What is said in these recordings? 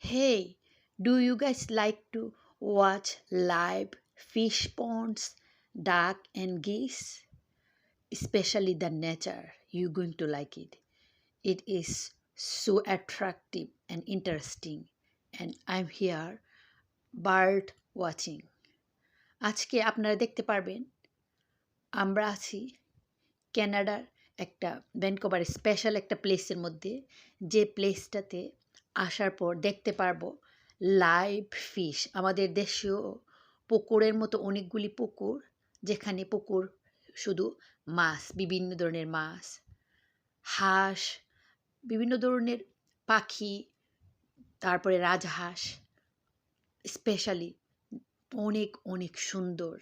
Hey, do you guys like to watch live fish ponds, duck and geese? Especially the nature, you're going to like it. It is so attractive and interesting. And I'm here bird watching. আজকে আপনারা দেখতে পারবেন আমরা আছি কানাডার একটা Vancouver special একটা প্লেসের মধ্যে, যে প্লেসটাতে আসার পর দেখতে পারবো লাইভ ফিশ। আমাদের দেশীয় পুকুরের মতো অনেকগুলি পুকুর, যেখানে পুকুর শুধু মাছ, বিভিন্ন ধরনের মাছ, হাঁস, বিভিন্ন ধরনের পাখি, তারপরে রাজহাঁস, স্পেশালি অনেক অনেক সুন্দর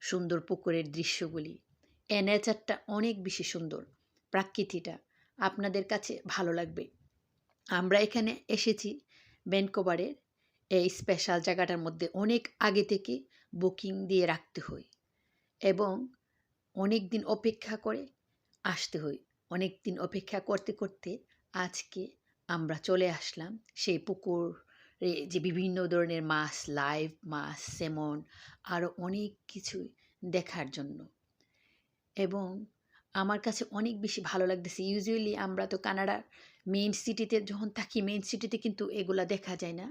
সুন্দর পুকুরের দৃশ্যগুলি। এ নেচারটা অনেক বেশি সুন্দর, প্রাকৃতিটা আপনাদের কাছে ভালো লাগবে। আমরা এখানে এসেছি ভ্যানকুভারের এই স্পেশাল জায়গাটার মধ্যে অনেক আগে থেকে বুকিং দিয়ে রাখতে হয় এবং অনেক দিন অপেক্ষা করে আসতে হয়। অনেক দিন অপেক্ষা করতে করতে আজকে আমরা চলে আসলাম সেই পুকুরে, যে বিভিন্ন ধরনের মাছ, লাইভ মাছ, স্যামন, আরও অনেক কিছুই দেখার জন্য। এবং আমার কাছে অনেক বেশি ভালো লাগতেছে। ইউজুয়ালি আমরা তো কানাডার মেইন সিটিতে যখন থাকি, মেইন সিটিতে কিন্তু এগুলা দেখা যায় না।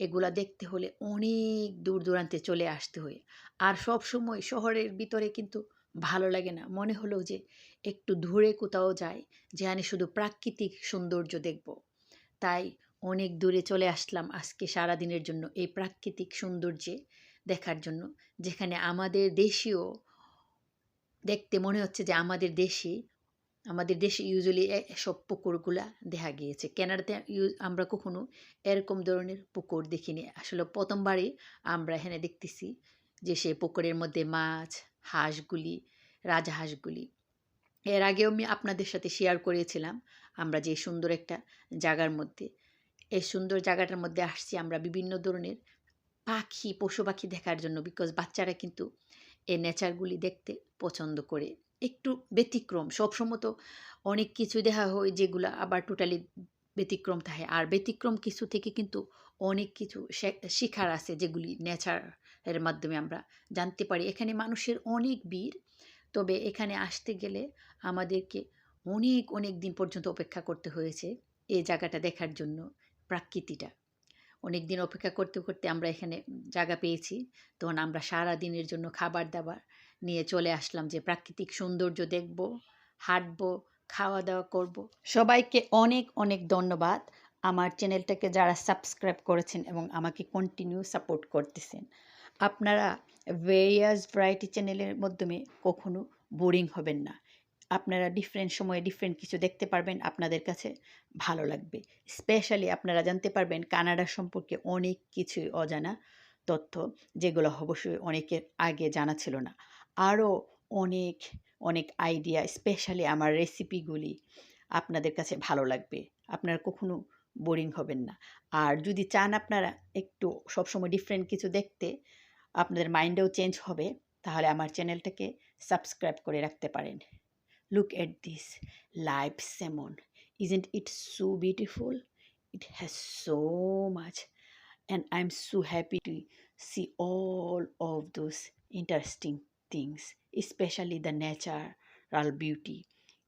এগুলা দেখতে হলে অনেক দূর দূরান্তে চলে আসতে হয়। আর সব সময় শহরের ভিতরে কিন্তু ভালো লাগে না, মনে হলো যে একটু দূরে কোথাও যাই, যেখানে শুধু প্রাকৃতিক সৌন্দর্য দেখব। তাই অনেক দূরে চলে আসলাম আজকে সারাদিনের জন্য এই প্রাকৃতিক সৌন্দর্যে দেখার জন্য, যেখানে আমাদের দেশীয় দেখতে মনে হচ্ছে যে আমাদের দেশে ইউজুয়ালি এসব পুকুরগুলা দেখা গিয়েছে। কানাডাতে আমরা কখনো এরকম ধরনের পুকুর দেখিনি। আসলে প্রথমবারই আমরা এখানে দেখতেছি যে সে পুকুরের মধ্যে মাছ, হাঁসগুলি, রাজহাঁসগুলি। এর আগেও আমি আপনাদের সাথে শেয়ার করেছিলাম আমরা যে সুন্দর একটা জায়গার মধ্যে, এই সুন্দর জায়গাটার মধ্যে আসছি আমরা বিভিন্ন ধরনের পাখি, পশু পাখি দেখার জন্য। বিকজ বাচ্চারা কিন্তু এই নেচারগুলি দেখতে পছন্দ করে। একটু ব্যতিক্রম, সবসময় তো অনেক কিছু দেখা হয় যেগুলো আবার টোটালি ব্যতিক্রম থাকে, আর ব্যতিক্রম কিছু থেকে কিন্তু অনেক কিছু শিখার আছে, যেগুলি নেচারের মাধ্যমে আমরা জানতে পারি। এখানে মানুষের অনেক ভিড়, তবে এখানে আসতে গেলে আমাদেরকে অনেক অনেক দিন পর্যন্ত অপেক্ষা করতে হয়েছে এই জায়গাটা দেখার জন্য, প্রাকৃতিটা। অনেক দিন অপেক্ষা করতে করতে আমরা এখানে জায়গা পেয়েছি। তখন আমরা সারা দিনের জন্য খাবার দাবার নিয়ে চলে আসলাম, যে প্রাকৃতিক সৌন্দর্য দেখব, হাঁটবো, খাওয়া দাওয়া করব। সবাইকে অনেক অনেক ধন্যবাদ আমার চ্যানেলটাকে যারা সাবস্ক্রাইব করেছেন এবং আমাকে কন্টিনিউ সাপোর্ট করতেছেন। আপনারা ভেরিয়াস ভ্যারাইটি চ্যানেলের মাধ্যমে কখনো বোরিং হবেন না। আপনারা ডিফারেন্ট সময়ে ডিফারেন্ট কিছু দেখতে পারবেন, আপনাদের কাছে ভালো লাগবে। স্পেশালি আপনারা জানতে পারবেন কানাডা সম্পর্কে অনেক কিছুই অজানা তথ্য, যেগুলো অবশ্যই অনেকের আগে জানা ছিল না। আরও অনেক অনেক আইডিয়া, স্পেশালি আমার রেসিপিগুলি আপনাদের কাছে ভালো লাগবে। আপনারা কখনো বোরিং হবেন না। আর যদি চান আপনারা একটু সবসময় ডিফারেন্ট কিছু দেখতে, আপনাদের মাইন্ডেও চেঞ্জ হবে, তাহলে আমার চ্যানেলটাকে সাবস্ক্রাইব করে রাখতে পারেন। Look at this live salmon. Isn't it so beautiful? It has so much. And I'm so happy to see all of those interesting things, especially the natural beauty.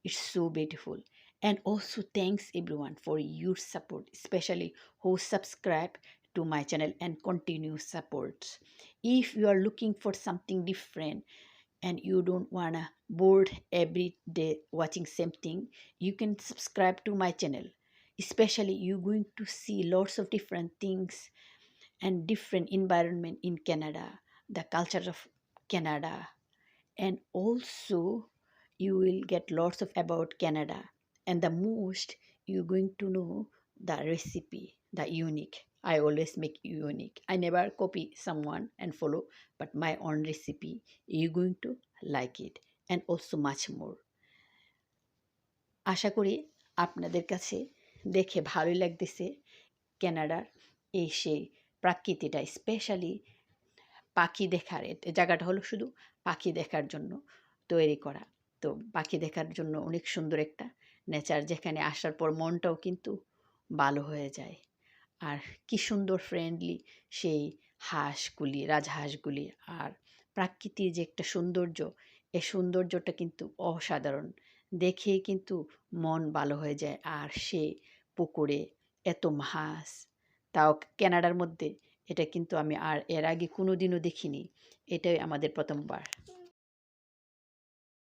It's so beautiful. And also thanks everyone for your support, especially who subscribe to my channel and continue support. If you are looking for something different and you don't wanna bored every day watching same thing, you can subscribe to my channel. Especially you're going to see lots of different things and different environment in Canada, the culture of Canada, and also you will get lots of about Canada. And the most, you're going to know the recipe, the unique. I always make unique. I never copy someone and follow, but my own recipe. You're going to like it, and also much more. আশা করি আপনাদের কাছে দেখে ভালোই লাগতেছে কানাডার এই সেই প্রাকৃতিটা, specially পাখি দেখার। জায়গাটা হলো শুধু পাখি দেখার জন্য তৈরি করা। তো পাখি দেখার জন্য অনেক সুন্দর একটা নেচার, যেখানে আসার পর মনটাও কিন্তু ভালো হয়ে যায়। আর কি সুন্দর ফ্রেন্ডলি সেই হাঁসগুলি, রাজহাঁসগুলি। আর প্রাকৃতিক যে একটা সৌন্দর্য, এই সৌন্দর্যটা কিন্তু অসাধারণ, দেখেই কিন্তু মন ভালো হয়ে যায়। আর সে পুকুরে এত মাছ, তাও কানাডার মধ্যে, এটা কিন্তু আমি আর এর আগে কোনো দিনও দেখিনি, এটাই আমাদের প্রথমবার।